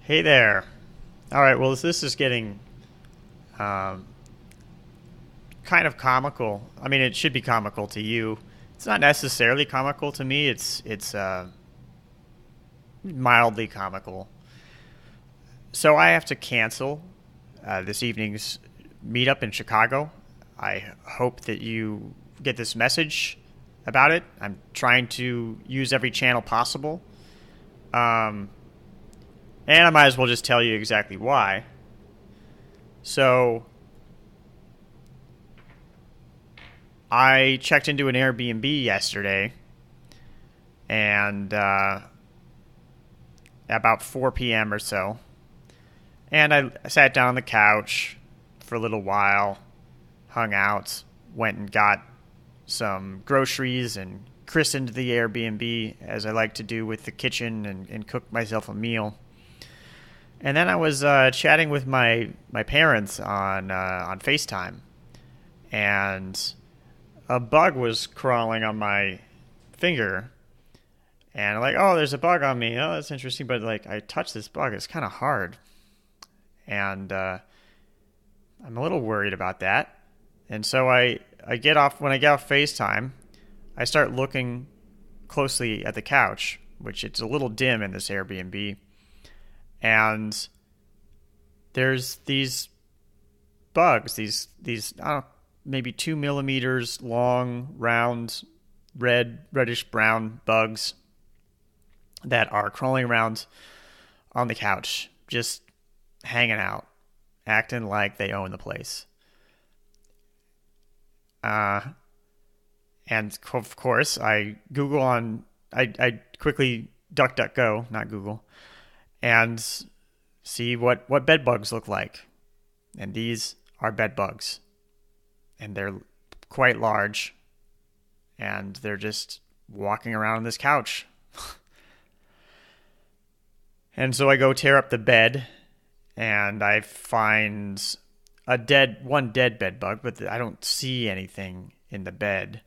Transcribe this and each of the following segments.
Hey there. All right, well, this is getting um, kind of comical. I mean, it should be comical to you. It's not necessarily comical to me. It's mildly comical. So I have to cancel this evening's meetup in Chicago. I hope that you get this message about it. I'm trying to use every channel possible. Um, and I might as well just tell you exactly why. So I checked into an Airbnb yesterday, and about 4 p.m. or so, and I sat down on the couch for a little while, hung out, went and got some groceries and christened the Airbnb as I like to do with the kitchen and cook myself a meal. And then I was chatting with my parents on FaceTime, and a bug was crawling on my finger, and I'm like, oh, there's a bug on me. Oh, that's interesting. But like, I touched this bug. It's kind of hard, and I'm a little worried about that. And so I get off when I get off FaceTime, I start looking closely at the couch, which it's a little dim in this Airbnb, and there's these bugs, these I don't know, maybe 2 millimeters long, round, reddish brown bugs that are crawling around on the couch, just hanging out, acting like they own the place. Uh, and of course, I quickly DuckDuckGo, not Google, and see what bed bugs look like. And these are bed bugs, and they're quite large, and they're just walking around on this couch. And so I go tear up the bed, and I find one dead bed bug, but I don't see anything in the bed.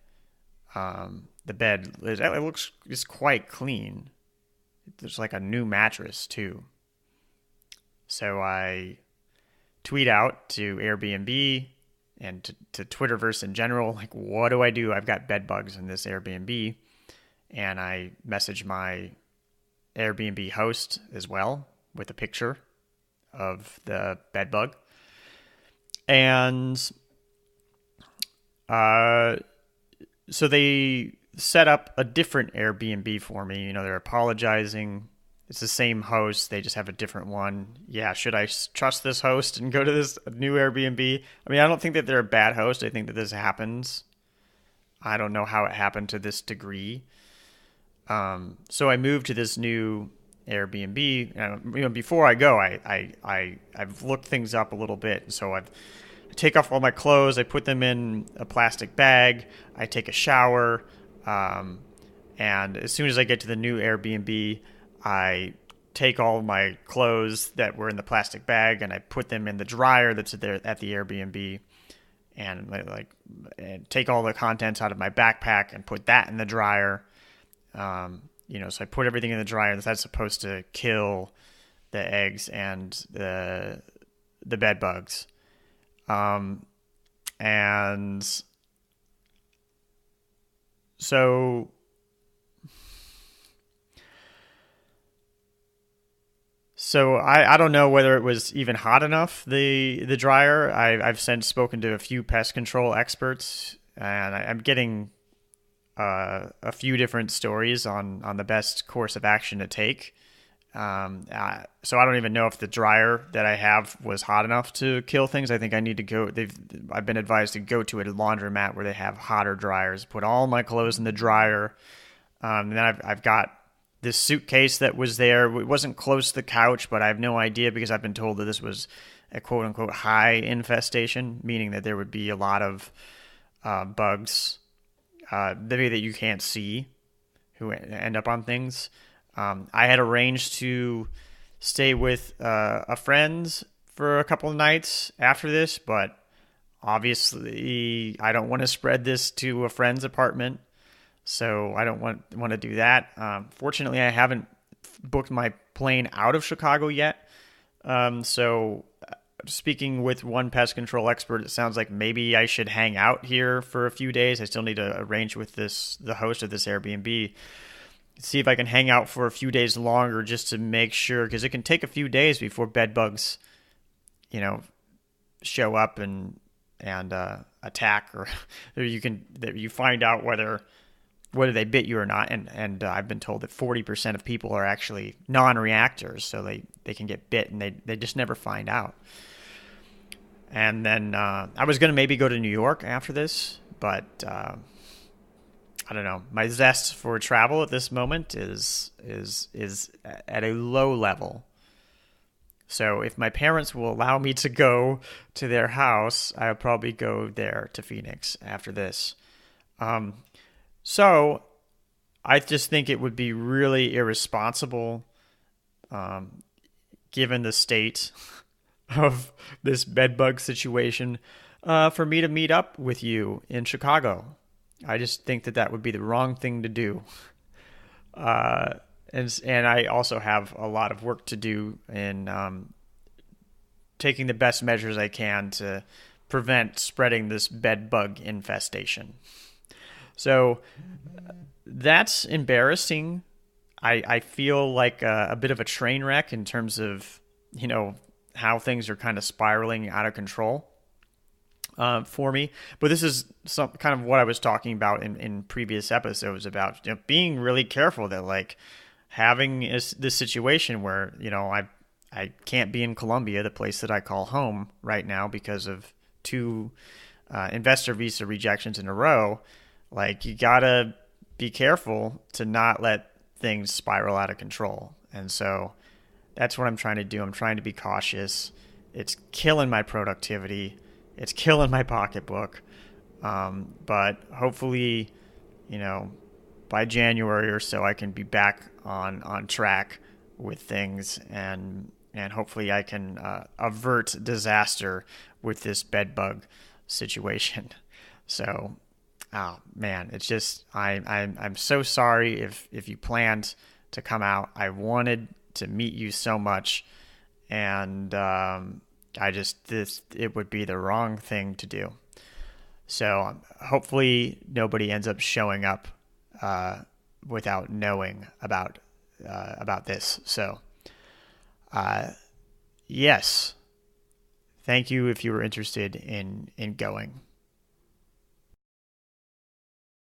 The bed it looks is quite clean. There's like a new mattress too. So I tweet out to Airbnb and to Twitterverse in general, like, what do I do? I've got bed bugs in this Airbnb. And I message my Airbnb host as well with a picture of the bed bug. And so they set up a different Airbnb for me. You know, they're apologizing. It's the same host. They just have a different one. Yeah, should I trust this host and go to this new Airbnb? I mean, I don't think that they're a bad host. I think that this happens. I don't know how it happened to this degree. So I moved to this new Airbnb. Before I go, I've looked things up a little bit. So I take off all my clothes. I put them in a plastic bag. I take a shower. And as soon as I get to the new Airbnb, I take all my clothes that were in the plastic bag and I put them in the dryer that's there at the Airbnb, and take all the contents out of my backpack and put that in the dryer. So I put everything in the dryer. That's supposed to kill the eggs and the bed bugs. And so I don't know whether it was even hot enough, the dryer. I've since spoken to a few pest control experts, and I'm getting a few different stories on the best course of action to take. So I don't even know if the dryer that I have was hot enough to kill things. I think I need to go. I've been advised to go to a laundromat where they have hotter dryers. Put all my clothes in the dryer. And then I've got this suitcase that was there. It wasn't close to the couch, but I have no idea because I've been told that this was a quote unquote high infestation, meaning that there would be a lot of bugs, maybe that you can't see, who end up on things. I had arranged to stay with a friend for a couple of nights after this, but obviously I don't want to spread this to a friend's apartment, so I don't want to do that. Fortunately, I haven't booked my plane out of Chicago yet. So speaking with one pest control expert, it sounds like maybe I should hang out here for a few days. I still need to arrange with the host of this Airbnb, see if I can hang out for a few days longer just to make sure, because it can take a few days before bed bugs, show up and attack, or you find out whether they bit you or not. And I've been told that 40% of people are actually non-reactors, so they can get bit and they just never find out. And then I was going to maybe go to New York after this, but I don't know. My zest for travel at this moment is at a low level. So if my parents will allow me to go to their house, I'll probably go there to Phoenix after this. So I just think it would be really irresponsible, given the state of this bedbug situation, for me to meet up with you in Chicago. I just think that would be the wrong thing to do. And I also have a lot of work to do in taking the best measures I can to prevent spreading this bedbug infestation. So that's embarrassing. I feel like a bit of a train wreck in terms of, how things are kind of spiraling out of control for me. But this is some kind of what I was talking about in previous episodes about being really careful, that like having this situation where, I can't be in Colombia, the place that I call home right now, because of 2 investor visa rejections in a row. Like, you gotta be careful to not let things spiral out of control. And so that's what I'm trying to do. I'm trying to be cautious. It's killing my productivity. It's killing my pocketbook. But hopefully, by January or so, I can be back on track with things, and hopefully I can avert disaster with this bedbug situation. So, oh man, it's just I'm so sorry if you planned to come out. I wanted to meet you so much, and it would be the wrong thing to do. So hopefully nobody ends up showing up without knowing about this. So yes, thank you if you were interested in going.